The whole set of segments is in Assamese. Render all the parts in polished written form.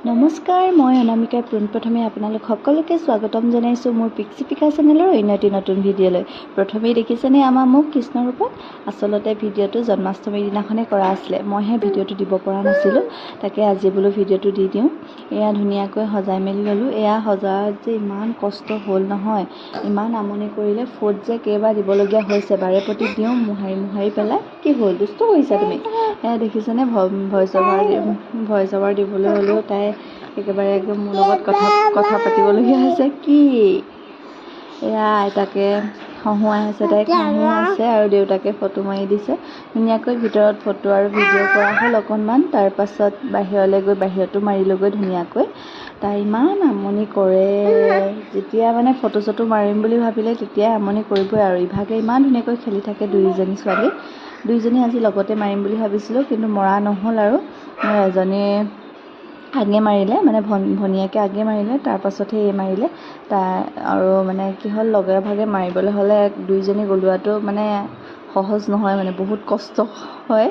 নমস্কাৰ, মই অনামিকাই পোনপ্ৰথমে আপোনালোক সকলোকে স্বাগতম জনাইছোঁ মোৰ পিক্সিপিকা চেনেলৰ অন্য এটি নতুন ভিডিঅ'লৈ। প্ৰথমেই দেখিছেনে আমাৰ মোক কৃষ্ণ ৰূপত। আচলতে ভিডিঅ'টো জন্মাষ্টমীৰ দিনাখনেই কৰা আছিলে, মইহে ভিডিঅ'টো দিব পৰা নাছিলোঁ। তাকে আজি বোলো ভিডিঅ'টো দি দিওঁ। এয়া ধুনীয়াকৈ সজাই মেলি ল'লোঁ। এয়া সজাত যে ইমান কষ্ট হ'ল নহয়, ইমান আমনি কৰিলে। ফোট যে কেইবাৰ দিবলগীয়া হৈছে, বাৰে প্ৰতি দিওঁ মোহাৰি পেলাই। কি হ'ল, দুষ্ট কৰিছা তুমি? এয়া দেখিছেনে ভইচ অভাৰ দিবলৈ হ'লেও তাই একেবাৰে একদম মোৰ লগত কথা পাতিবলগীয়া হৈছে। কি এয়া আইতাকে হহুৱাই আছে, তাইক হাঁহি আছে আৰু দেউতাকে ফটো মাৰি দিছে। ধুনীয়াকৈ ভিতৰত ফটো আৰু ভিডিঅ' কৰা হ'ল অকণমান। তাৰপাছত বাহিৰলৈ গৈ বাহিৰতো মাৰিলোগৈ ধুনীয়াকৈ। তাই ইমান আমনি কৰে, যেতিয়া মানে ফটো চটো মাৰিম বুলি ভাবিলে তেতিয়াই আমনি কৰিবই আৰু। ইভাগে ইমান ধুনীয়াকৈ খেলি থাকে দুয়োজনী ছোৱালী। দুয়োজনী আজি লগতে মাৰিম বুলি ভাবিছিলোঁ, কিন্তু মৰা নহ'ল আৰু। এজনী আগে মাৰিলে, মানে ভনীয়েকে আগে মাৰিলে, তাৰপাছতহে এই মাৰিলে। আৰু মানে কি হ'ল, লগে ভাগে মাৰিবলৈ হ'লে দুইজনী গলোৱাটো মানে সহজ নহয়, মানে বহুত কষ্ট হয়।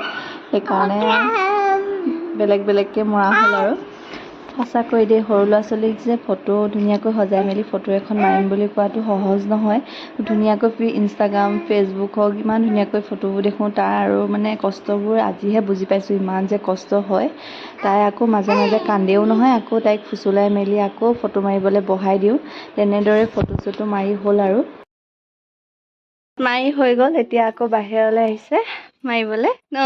সেইকাৰণে বেলেগ বেলেগকৈ মৰা হ'ল আৰু। সঁচাকৈ দেই, সৰু ল'ৰা ছোৱালীক যে ফটো ধুনীয়াকৈ সজাই মেলি ফটো এখন মাৰিম বুলি কোৱাটো সহজ নহয়। ধুনীয়াকৈ ইনষ্টাগ্ৰাম ফেচবুক হওক ইমান ধুনীয়াকৈ ফটোবোৰ দেখোঁ, তাৰ আৰু মানে কষ্টবোৰ আজিহে বুজি পাইছোঁ, ইমান যে কষ্ট হয়। তাই আকৌ মাজে মাজে কান্দেও নহয়, আকৌ তাইক ফুচুলাই মেলি আকৌ ফটো মাৰিবলৈ বহাই দিওঁ। তেনেদৰে ফটো চটো মাৰি হ'ল আৰু। মাৰি হৈ গ'ল, এতিয়া আকৌ বাহিৰলৈ আহিছে মাৰিবলৈ ন।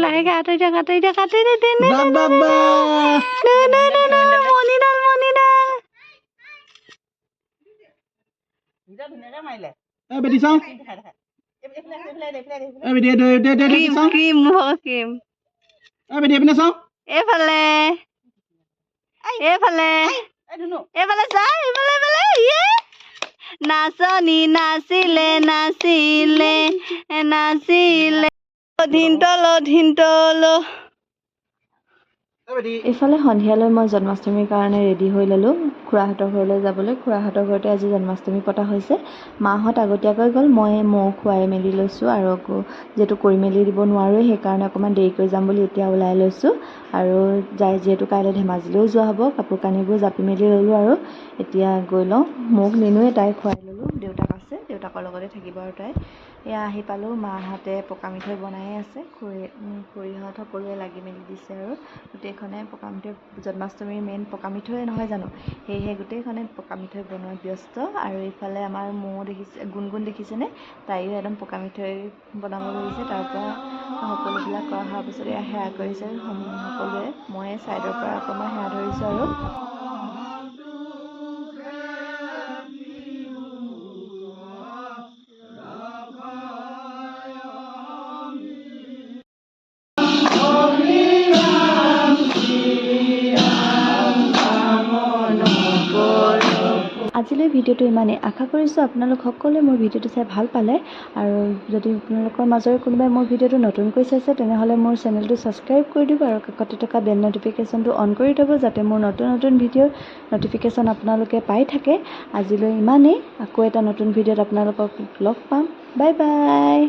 লাহেকে আঁতৰি থাক, নাচনি নাচিলে নাচিলে নাচিলে ধিন্তল। এইফালে সন্ধিয়ালৈ মই জন্মাষ্টমীৰ কাৰণে ৰেডি হৈ ল'লোঁ খুৰাহঁতৰ ঘৰলৈ যাবলৈ। খুৰাহঁতৰ ঘৰতে আজি জন্মাষ্টমী পতা হৈছে। মাহঁত আগতীয়াকৈ গ'ল, ময়ো খুৱাই মেলি লৈছোঁ আৰু আকৌ যিহেতু কৰি মেলি দিব নোৱাৰোৱেই, সেইকাৰণে অকণমান দেৰিকৈ যাম বুলি এতিয়া ওলাই লৈছোঁ। আৰু যিহেতু কাইলৈ ধেমাজিলৈও যোৱা হ'ব, কাপোৰ কানিবোৰ জাপি মেলি ল'লোঁ আৰু এতিয়া গৈ লওঁ। মোক নিনোৱে, তাই খুৱাই ল'লোঁ। দেউতাক আছে, দেউতাকৰ লগতে থাকিব আৰু তাই। এয়া আহি পালোঁ, মাহঁতে পকা মিঠৈ বনাই আছে, খুৰীহঁত সকলোৱে লাগি মেলি দিছে আৰু গোটেইখনে পকা মিঠৈ। জন্মাষ্টমীৰ মেইন পকা মিঠৈয়ে নহয় জানো, সেয়েহে গোটেইখনে পকা মিঠৈ বনোৱাত ব্যস্ত। আৰু এইফালে আমাৰ গুণগুণ দেখিছেনে, তাইও একদম পকা মিঠৈ বনাব ধৰিছে। তাৰপৰা সকলোবিলাক কৰা হোৱাৰ পিছত এয়া সেৱা কৰিছে সকলোৱে। মই ছাইডৰ পৰা অকণমান সেৱা ধৰিছোঁ আৰু। আজিলৈ ভিডিঅ'টো ইমানেই। আশা কৰিছোঁ আপোনালোক সকলোৱে মোৰ ভিডিঅ'টো চাই ভাল পালে। আৰু যদি আপোনালোকৰ মাজৰে কোনোবাই মোৰ ভিডিঅ'টো নতুনকৈ চাইছে, তেনেহ'লে মোৰ চেনেলটো ছাবস্ক্ৰাইব কৰি দিব আৰু কাষতে থকা বেল ন'টিফিকেশ্যনটো অন কৰি থ'ব, যাতে মোৰ নতুন নতুন ভিডিঅ'ৰ ন'টিফিকেশ্যন আপোনালোকে পাই থাকে। আজিলৈ ইমানেই। আকৌ এটা নতুন ভিডিঅ'ত আপোনালোকক লগ পাম। Bye bye.